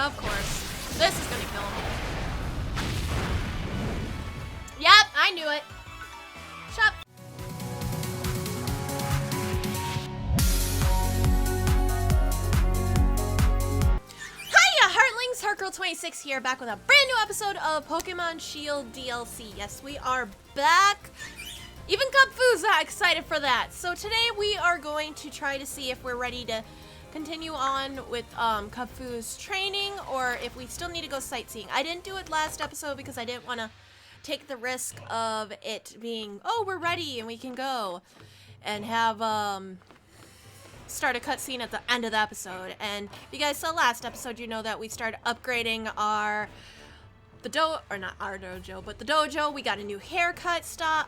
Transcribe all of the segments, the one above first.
Of course. This is gonna kill him. Yep, I knew it. Shut up. Hiya, Heartlings! HeartGirl26 here, back with a brand new episode of Pokemon Shield DLC. Yes, we are back. Even Kubfo's excited for that. So today we are going to try to see if we're ready to continue on with Kubfo's training, or if we still need to go sightseeing. I didn't do it last episode because I didn't want to take the risk of it being, oh, we're ready and we can go, and have start a cutscene at the end of the episode. And if you guys saw last episode, you know that we started upgrading the dojo. We got a new hairstyle,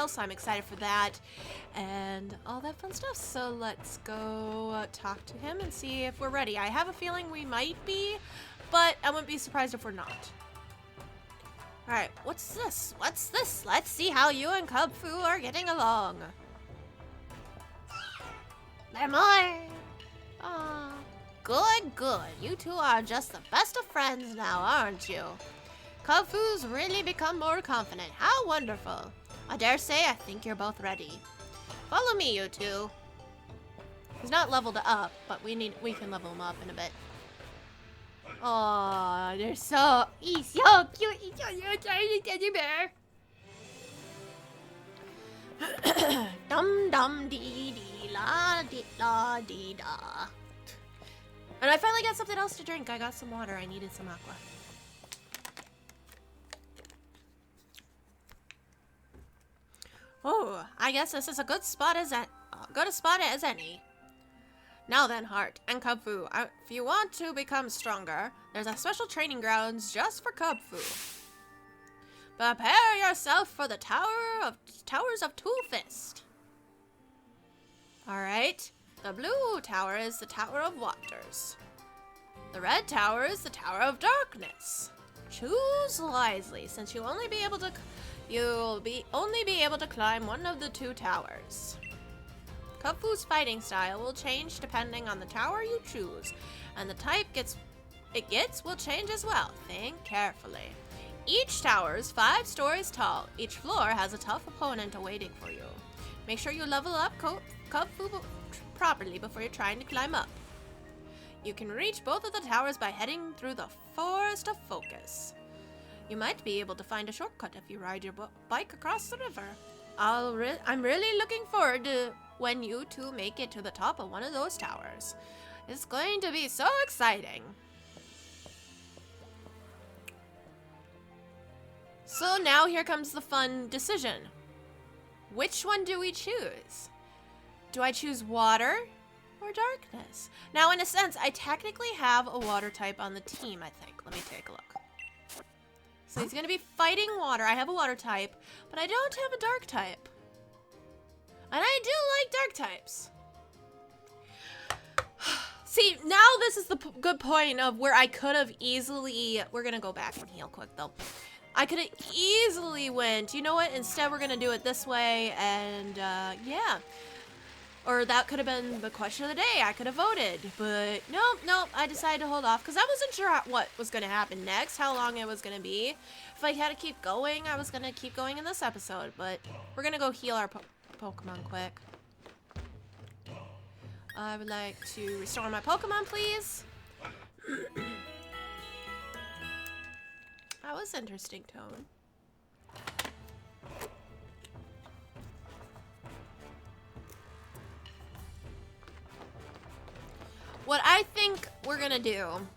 so I'm excited for that and all that fun stuff. So let's go talk to him and see if we're ready. I have a feeling we might be, but I wouldn't be surprised if we're not. All right, what's this? What's this? Let's see how you and Kubfo are getting along. Lemoy! Aw, good, good. You two are just the best of friends now, aren't you? Kubfo's really become more confident. How wonderful. I dare say I think you're both ready. Follow me, you two. He's not leveled up, but we can level him up in a bit. Oh, he's so cute. He's so tiny teddy bear. Dum dum dee dee la dee la dee da. And I finally got something else to drink. I got some water. I needed some aqua. Oh, I guess this is a good spot as any. Now then, Heart and Kubfo, if you want to become stronger, there's a special training grounds just for Kubfo. Prepare yourself for the Towers of Two-Fist. Alright, the blue tower is the Tower of Waters. The red tower is the Tower of Darkness. Choose wisely, since you'll only be able to climb one of the two towers. Kubfo's fighting style will change depending on the tower you choose, and the type it gets will change as well. Think carefully. Each tower is 5 stories tall. Each floor has a tough opponent awaiting for you. Make sure you level up Kubfo properly before you're trying to climb up. You can reach both of the towers by heading through the Forest of Focus. You might be able to find a shortcut if you ride your bike across the river. I'm really looking forward to when you two make it to the top of one of those towers. It's going to be so exciting. So now here comes the fun decision. Which one do we choose? Do I choose water or darkness? Now, in a sense, I technically have a water type on the team, I think. Let me take a look. So he's going to be fighting water. I have a water type, but I don't have a dark type. And I do like dark types. See, now this is the good point of where I could have easily... We're going to go back and heal quick, though. I could have easily went, you know what, instead we're going to do it this way, and, yeah. Or that could have been the question of the day. I could have voted, but nope, I decided to hold off, because I wasn't sure what was going to happen next, how long it was going to be. If I had to keep going, I was going to keep going in this episode, but we're going to go heal our Pokemon quick. I would like to restore my Pokemon, please. That was interesting tone. What I think we're gonna do,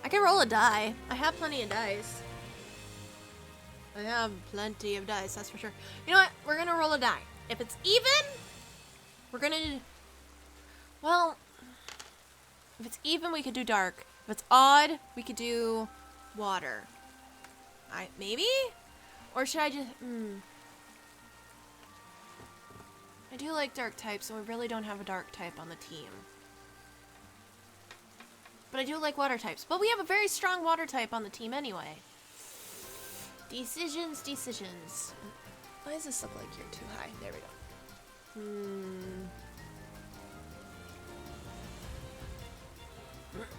I can roll a die. I have plenty of dice. That's for sure. You know what? We're gonna roll a die. If it's even, we're gonna, well, if it's even, we could do dark. If it's odd, we could do water. Maybe? Or should I just, I do like dark types, so we really don't have a dark type on the team. But I do like water types. But we have a very strong water type on the team anyway. Decisions. Why does this look like you're too high? There we go.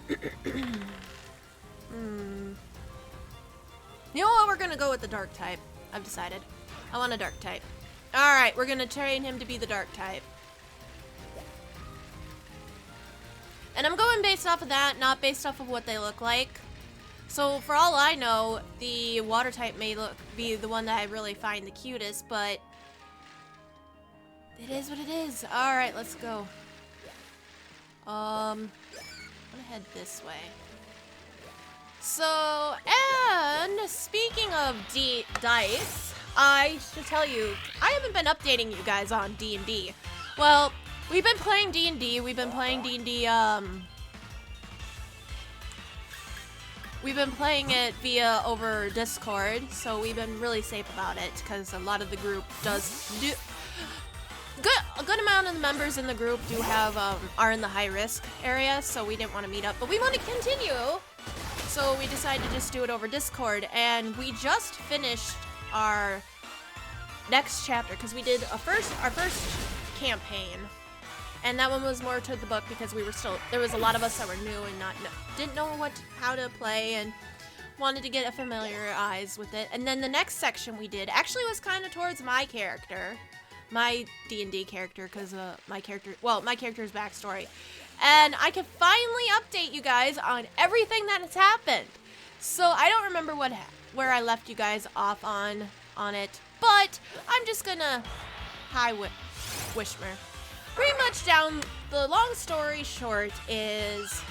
You know what? We're gonna go with the dark type. I've decided. I want a dark type. Alright, we're gonna train him to be the dark type. And I'm going based off of that, not based off of what they look like. So for all I know, the water type may be the one that I really find the cutest, but it is what it is. Alright, let's go. I'm gonna head this way. So, and speaking of dice, I should tell you, I haven't been updating you guys on D&D. Well, we've been playing D&D, we've been playing it via over Discord, so we've been really safe about it, because a lot of the group does do... A good amount of the members in the group do have, are in the high-risk area, so we didn't want to meet up, but we want to continue! So we decided to just do it over Discord, and we just finished our next chapter, because we did our first campaign, and that one was more to the book because we were still, there was a lot of us that were new and didn't know how to play and wanted to get familiarized with it. And then the next section we did actually was kind of towards my character, my D&D character, because my character's backstory. And I can finally update you guys on everything that has happened. So I don't remember where I left you guys off on it, but I'm just gonna Wishmer. Pretty much the long story short is,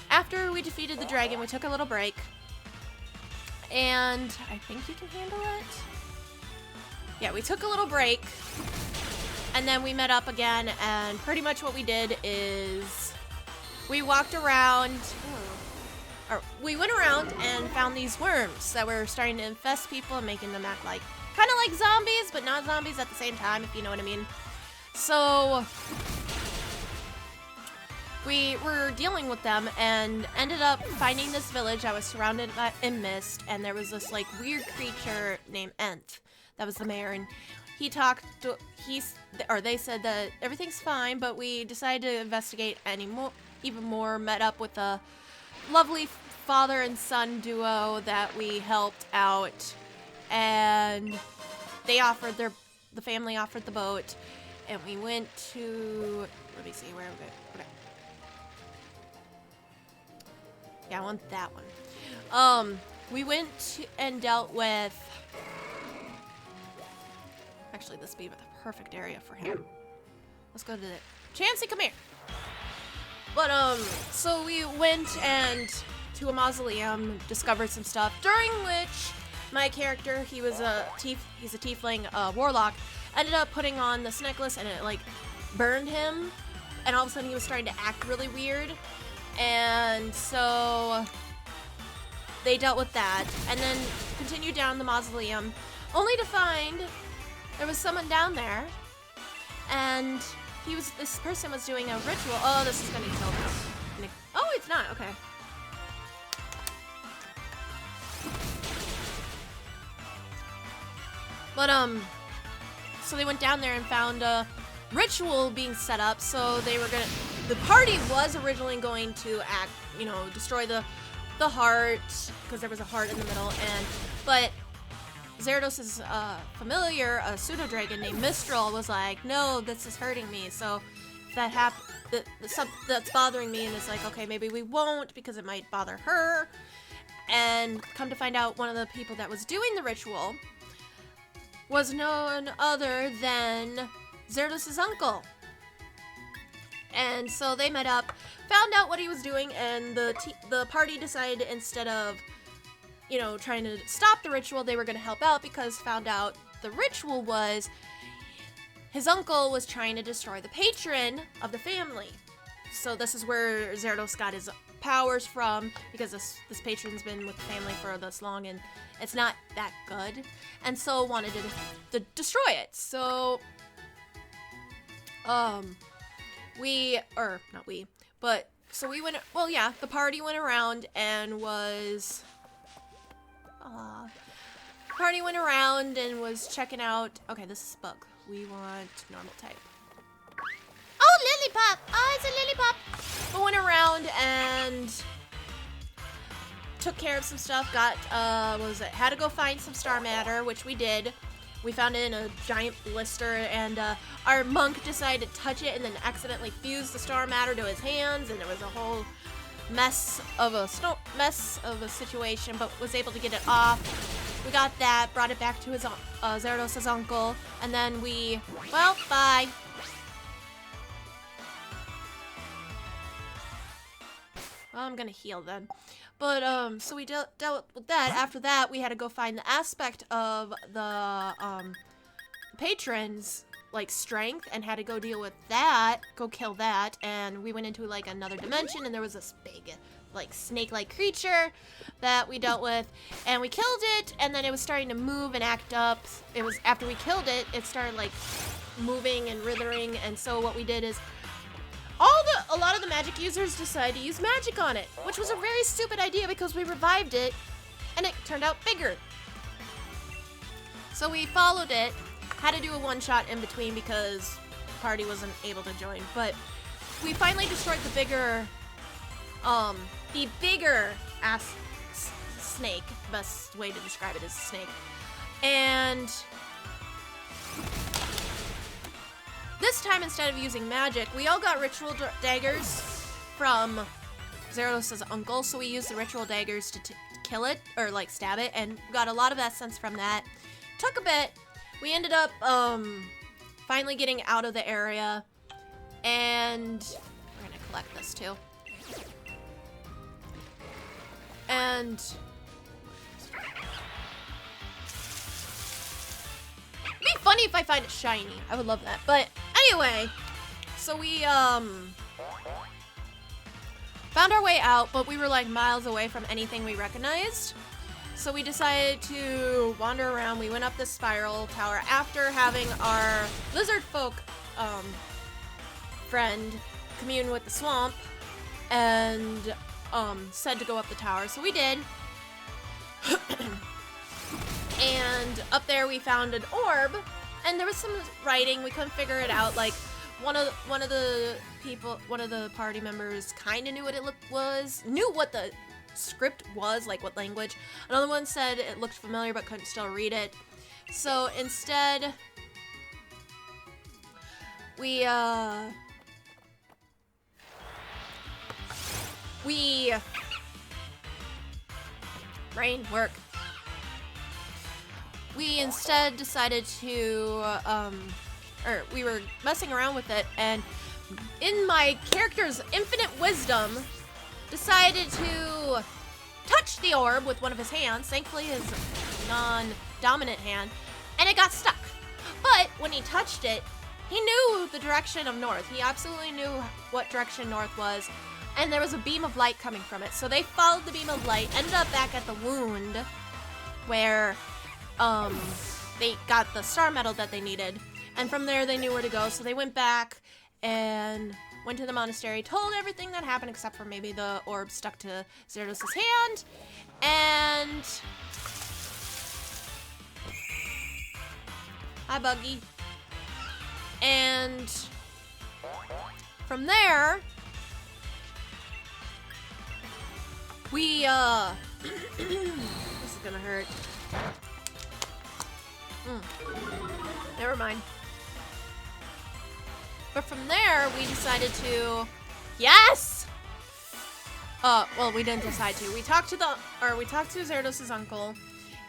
after we defeated the dragon, we took a little break, and I think you can handle it. Yeah, we took a little break. And then we met up again, and pretty much what we did is we walked around, or we went around and found these worms that were starting to infest people and making them act like, kind of like zombies, but not zombies at the same time, if you know what I mean. So we were dealing with them and ended up finding this village that was surrounded in mist, and there was this like weird creature named Nth that was the mayor, and they said that everything's fine, but we decided to investigate even more, met up with a lovely father and son duo that we helped out, and the family offered the boat, and we went to, let me see, where are we going? Okay. Yeah, I want that one. We went and dealt with, actually, this would be the perfect area for him. Let's go to the... Chansey, come here! But, so we went to a mausoleum, discovered some stuff, during which my character, he's a tiefling warlock, ended up putting on this necklace, and it, like, burned him, and all of a sudden he was starting to act really weird, and so they dealt with that, and then continued down the mausoleum, only to find there was someone down there, and this person was doing a ritual. Oh, this is gonna kill them. Oh, it's not, okay. But, so they went down there and found a ritual being set up, so the party was originally going to destroy the heart, because there was a heart in the middle, but Zerdos's familiar, a pseudo-dragon named Mistral, was like, no, this is hurting me, so that's bothering me, and it's like, okay, maybe we won't, because it might bother her, and come to find out, one of the people that was doing the ritual was none other than Zerdos's uncle. And so they met up, found out what he was doing, and the party decided, instead of trying to stop the ritual, they were going to help out, because found out the ritual was his uncle was trying to destroy the patron of the family. So this is where Zerdos got his powers from, because this patron's been with the family for this long, and it's not that good, and so wanted to destroy it. So, so we went, well, yeah, the party went around and was... checking out... Okay, this is bug. We want normal type. Oh, Lilipop! Oh, it's a Lilipop! We went around around and took care of some stuff. Got, had to go find some star matter, which we did. We found it in a giant blister, and our monk decided to touch it and then accidentally fused the star matter to his hands, and there was a whole mess of a situation, but was able to get it off. We got that, brought it back to his Zerados' uncle, and then well, bye. Well, I'm gonna heal then. But, so we dealt with that. After that, we had to go find the aspect of the, patrons, like, strength, and had to go deal with that, go kill that, and we went into, like, another dimension, and there was this big, like, snake-like creature that we dealt with, and we killed it, and then it was starting to move and act up. It was, after we killed it, it started, like, moving and writhing, and so what we did is, a lot of the magic users decided to use magic on it, which was a very stupid idea because we revived it, and it turned out bigger. So we followed it, had to do a one-shot in between because the party wasn't able to join, but we finally destroyed the bigger ass snake. Best way to describe it is snake. And this time, instead of using magic, we all got ritual daggers from Zerados' uncle, so we used the ritual daggers to kill it, or like stab it, and got a lot of essence from that. Took a bit. We ended up finally getting out of the area, and we're gonna collect this too. And it'd be funny if I find it shiny. I would love that. But anyway, so we found our way out, but we were like miles away from anything we recognized. So we decided to wander around. We went up this spiral tower after having our lizard folk friend commune with the swamp and said to go up the tower. So we did. And up there we found an orb, and there was some writing. We couldn't figure it out. Like one of the party members kind of knew what it knew what the script was, like what language. Another one said it looked familiar but couldn't still read it. So instead, we brain work. We instead decided to, we were messing around with it, and in my character's infinite wisdom, decided to touch the orb with one of his hands, thankfully his non-dominant hand, and it got stuck. But when he touched it, he knew the direction of north. He absolutely knew what direction north was, and there was a beam of light coming from it. So they followed the beam of light, ended up back at the wound, where they got the star medal that they needed, and from there they knew where to go. So they went back and went to the monastery, told everything that happened except for maybe the orb stuck to Zerados' hand, and hi Buggy. And from there we this is gonna hurt. Never mind. But from there, we decided to, yes! Well, we didn't decide to. We talked to Zerados' uncle,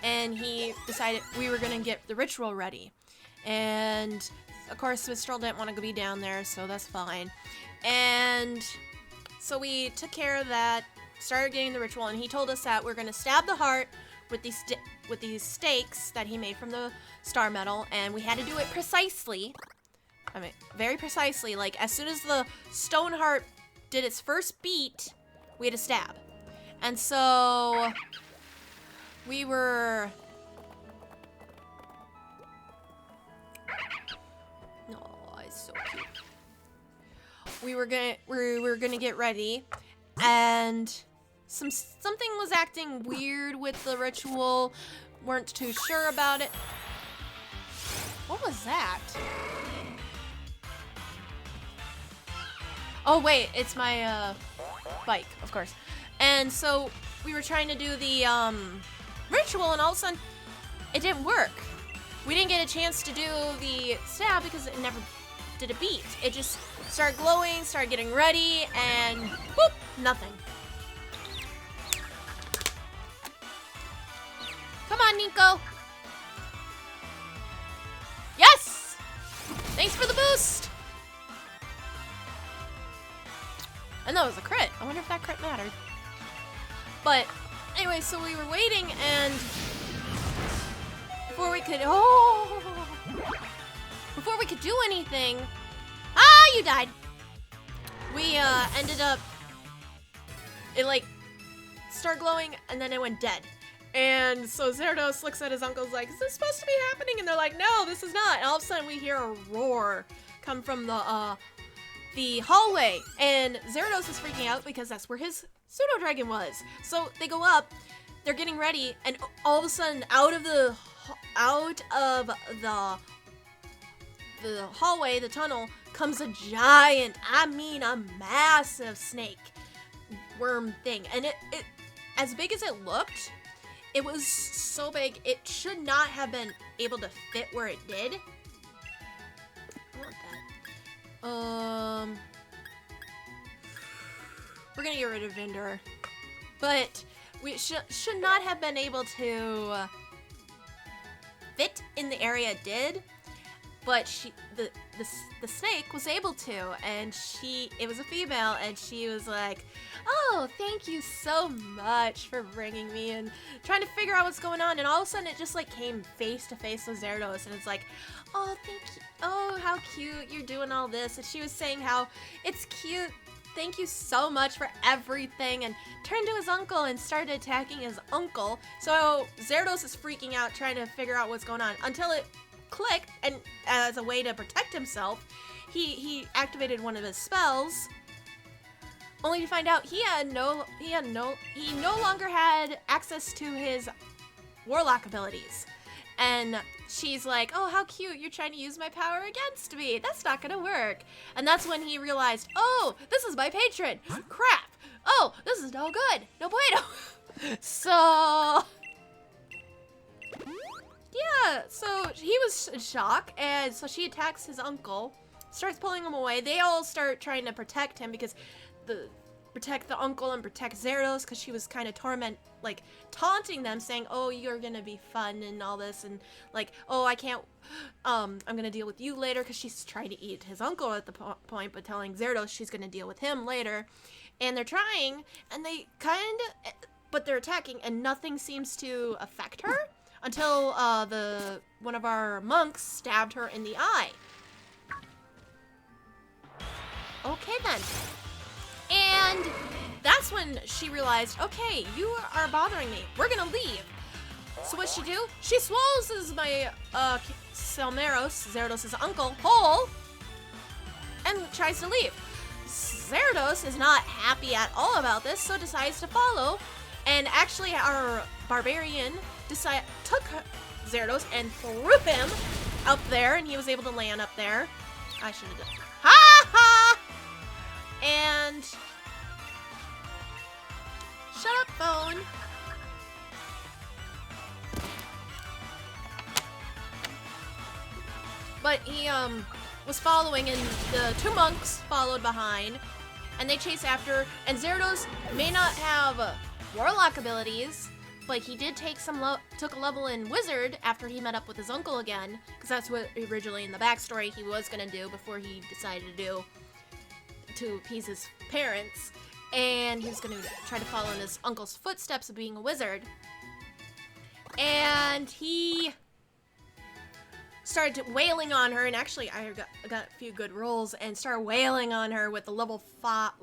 and he decided we were gonna get the ritual ready. And, of course, Mistral didn't want to be down there, so that's fine. And so we took care of that, started getting the ritual, and he told us that we're gonna stab the heart with these stakes that he made from the star metal, and we had to do it precisely. I mean, very precisely. Like, as soon as the stone heart did its first beat, we had to stab. And so we were... Oh, it's so cute. We were gonna get ready, and something was acting weird with the ritual. Weren't too sure about it. What was that? Oh wait, it's my bike, of course. And so we were trying to do the ritual, and all of a sudden it didn't work. We didn't get a chance to do the stab because it never did a beat. It just started glowing, started getting ready, and whoop, nothing. Come on, Nico. Yes! Thanks for the boost. And that was a crit. I wonder if that crit mattered. But anyway, so we were waiting, and before we could do anything, you died. We ended up, it like started glowing, and then it went dead. And so Gyarados looks at his uncle's like, is this supposed to be happening? And they're like, no, this is not. And all of a sudden we hear a roar come from the hallway, and Gyarados is freaking out because that's where his pseudo dragon was. So they go up, they're getting ready, and all of a sudden out of the hallway, the tunnel, comes a giant, I mean a massive snake worm thing. And it as big as it looked, it was so big it should not have been able to fit where it did. I want that. We're gonna get rid of Vendor, but we should not have been able to fit in the area it did. But the snake was able to, and it was a female, and she was like, oh, thank you so much for bringing me, and trying to figure out what's going on. And all of a sudden it just like came face to face with Gyarados, and it's like, oh, thank you, oh, how cute, you're doing all this. And she was saying how it's cute, thank you so much for everything, and turned to his uncle and started attacking his uncle. So Gyarados is freaking out, trying to figure out what's going on, until it clicked, and as a way to protect himself, he activated one of his spells, only to find out he no longer had access to his warlock abilities. And she's like, oh, how cute, you're trying to use my power against me. That's not gonna work. And that's when he realized, oh, this is my patron. Crap. Oh, this is no good. No bueno. So yeah, so he was in shock, and so she attacks his uncle, starts pulling him away. They all start trying to protect him because protect the uncle and protect Gyarados, because she was kind of taunting them, saying, oh, you're gonna be fun and all this, and like, oh, I can't, I'm gonna deal with you later, because she's trying to eat his uncle at the point, but telling Gyarados she's gonna deal with him later. And they're trying, and but they're attacking, and nothing seems to affect her. Until one of our monks stabbed her in the eye. Okay then. And that's when she realized, okay, you are bothering me. We're gonna leave. So what's she do? She swallows my Selmeros, Gyarados' uncle, whole, and tries to leave. Gyarados is not happy at all about this, so decides to follow. And actually, our barbarian took Gyarados and threw him up there, and he was able to land up there. I should have done. Ha ha! And shut up, phone. But he was following, and the two monks followed behind, and they chase after. And Gyarados may not have warlock abilities, but he did took a level in Wizard after he met up with his uncle again, because that's what originally in the backstory he was gonna do before he decided to appease his parents, and he was gonna try to follow in his uncle's footsteps of being a wizard. And he started wailing on her, and actually I got a few good rolls and started wailing on her with the level 4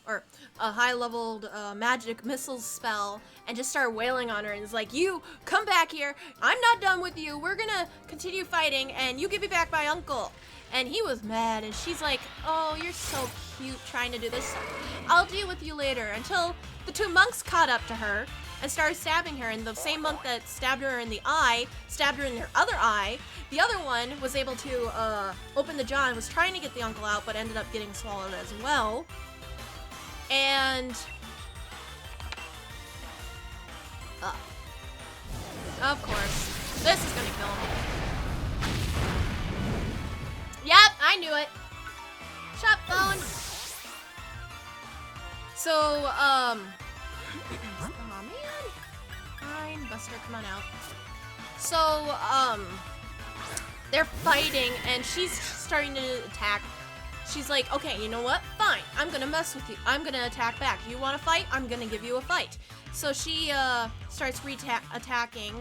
or a high-leveled magic missiles spell, and just started wailing on her, and it's like, you come back here, I'm not done with you, we're gonna continue fighting, and you give me back my uncle. And he was mad, and she's like, oh, you're so cute trying to do this, I'll deal with you later, until the two monks caught up to her and started stabbing her, and the same monk that stabbed her in the eye stabbed her in her other eye. The other one was able to open the jaw and was trying to get the uncle out, but ended up getting swallowed as well. And of course, this is gonna kill him. Yep, I knew it. Shut phone. So, oh man. Fine, Buster, come on out. So, they're fighting, and she's starting to attack. She's like, okay, you know what? Fine, I'm gonna mess with you. I'm gonna attack back. You wanna fight? I'm gonna give you a fight. So she, starts attacking,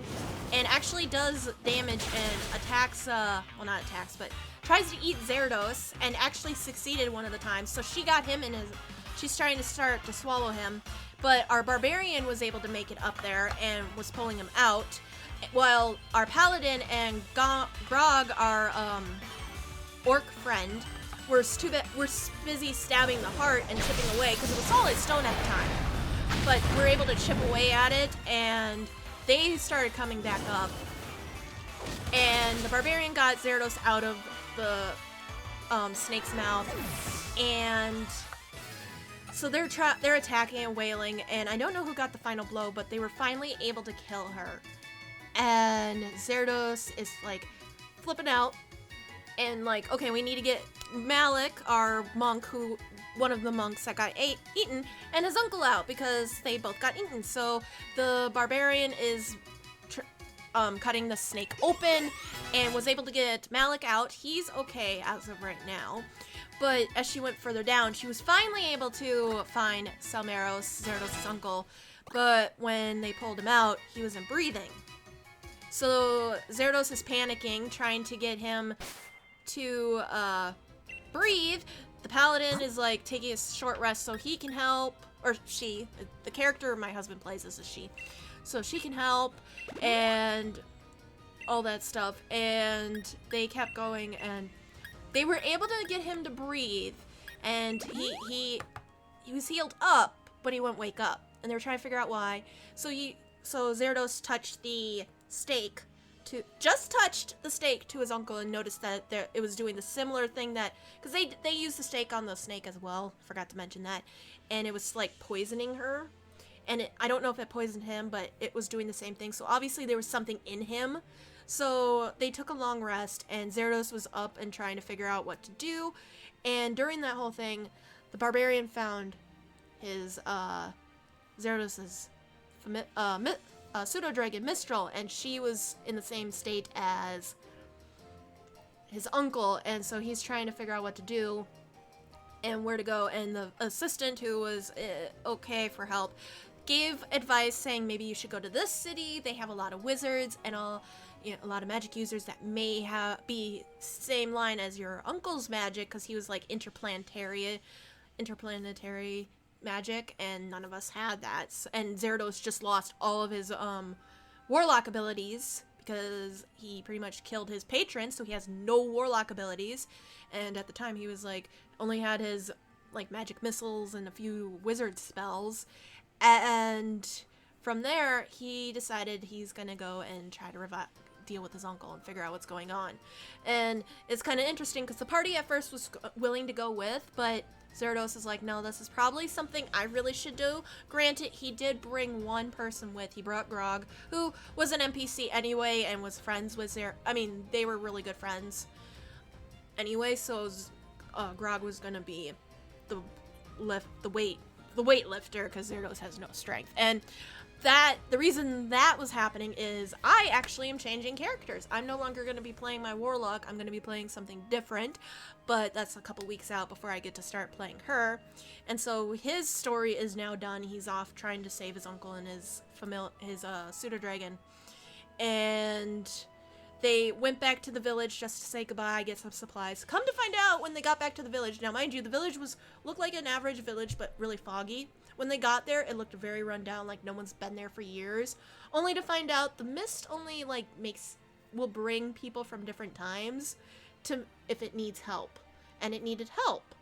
and actually does damage and attacks, well, not attacks, but tries to eat Gyarados, and actually succeeded one of the times. So she got him in his, she's trying to start to swallow him, but our Barbarian was able to make it up there and was pulling him out, while our Paladin and Grog, our, orc friend, were busy stabbing the heart and chipping away, because it was solid stone at the time. But we're able to chip away at it, and they started coming back up. And the Barbarian got Gyarados out of the snake's mouth, and so they're attacking and wailing, and I don't know who got the final blow, but they were finally able to kill her. And Gyarados is like flipping out, and like, okay, we need to get Malik, our monk, one of the monks that got eaten, and his uncle out, because they both got eaten. So the Barbarian is cutting the snake open and was able to get Malik out. He's okay as of right now. But as she went further down, she was finally able to find Selmeros, Gyarados' uncle. But when they pulled him out, he wasn't breathing. So Gyarados is panicking, trying to get him to breathe. The Paladin is like taking a short rest so he can help, or she, the character my husband plays is a she. So she can help and all that stuff. And they kept going, and they were able to get him to breathe, and he was healed up, but he wouldn't wake up, and they were trying to figure out why. So Gyarados touched the stake to his uncle, and noticed that it was doing the similar thing that, because they used the stake on the snake as well, forgot to mention that, and it was like poisoning her, and I don't know if it poisoned him, but it was doing the same thing. So obviously there was something in him. So they took a long rest, and Gyarados was up and trying to figure out what to do. And during that whole thing, the Barbarian found his Gyarados' pseudo-dragon Mistral, and she was in the same state as his uncle, and so he's trying to figure out what to do and where to go. And the assistant, who was okay for help, gave advice saying maybe you should go to this city. They have a lot of wizards and a lot of magic users that may be same line as your uncle's magic, because he was like interplanetary magic, and none of us had that. And Gyarados just lost all of his warlock abilities, because he pretty much killed his patron, so he has no warlock abilities. And at the time he was like only had his like magic missiles and a few wizard spells. And from there he decided he's gonna go and try to deal with his uncle and figure out what's going on. And it's kind of interesting, because the party at first was willing to go with, but Gyarados is like, no, this is probably something I really should do. Granted, he did bring one person with. He brought Grog, who was an NPC anyway and was friends with they were really good friends anyway. So Grog was gonna be the weightlifter, because Gyarados has no strength. And the reason that was happening is I actually am changing characters. I'm no longer going to be playing my warlock. I'm going to be playing something different, but that's a couple weeks out before I get to start playing her. And so his story is now done. He's off trying to save his uncle and his pseudo-dragon. And they went back to the village just to say goodbye, get some supplies. Come to find out, when they got back to the village, now mind you, the village looked like an average village, but really foggy. When they got there, it looked very run down, like no one's been there for years. Only to find out the mist only will bring people from different times to if it needs help. And it needed help.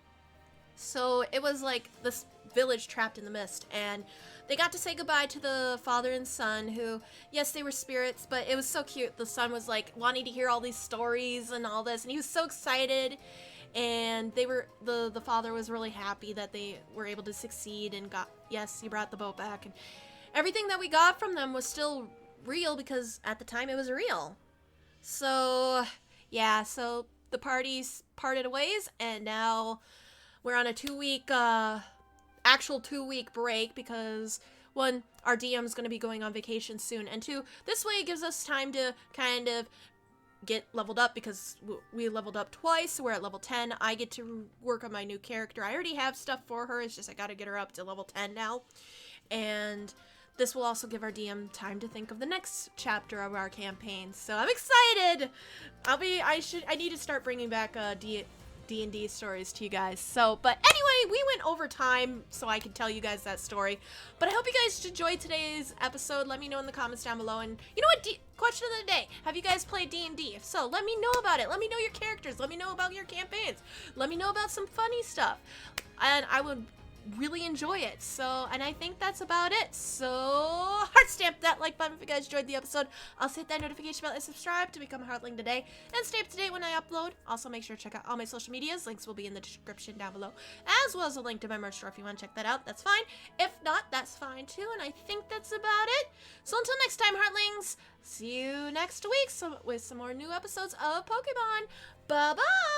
So it was like this village trapped in the mist, and they got to say goodbye to the father and son, who, yes, they were spirits, but it was so cute. The son was like wanting to hear all these stories and all this, and he was so excited. and they were the father was really happy that they were able to succeed and he brought the boat back, and everything that we got from them was still real because at the time it was real. So yeah, so the parties parted ways, and now we're on a 2-week actual 2-week break because one, our DM is going to be going on vacation soon, and two, this way it gives us time to kind of get leveled up because we leveled up twice, so we're at level 10. I get to work on my new character. I already have stuff for her, it's just I gotta get her up to level 10 now. And this will also give our DM time to think of the next chapter of our campaign. So I'm excited! I need to start bringing back D&D stories to you guys. So, but anyway, we went over time so I could tell you guys that story. But I hope you guys enjoyed today's episode. Let me know in the comments down below. And you know what? Question of the day. Have you guys played D&D? If so, let me know about it. Let me know your characters. Let me know about your campaigns. Let me know about some funny stuff. And I would really enjoy it. So, and I think that's about it. So, heart stamp that like button if you guys enjoyed the episode. Also hit that notification bell and subscribe to become a Heartling today. And stay up to date when I upload. Also, make sure to check out all my social medias. Links will be in the description down below, as well as a link to my merch store if you want to check that out. That's fine. If not, that's fine too. And I think that's about it. So until next time, Heartlings, see you next week with some more new episodes of Pokemon. Bye-bye!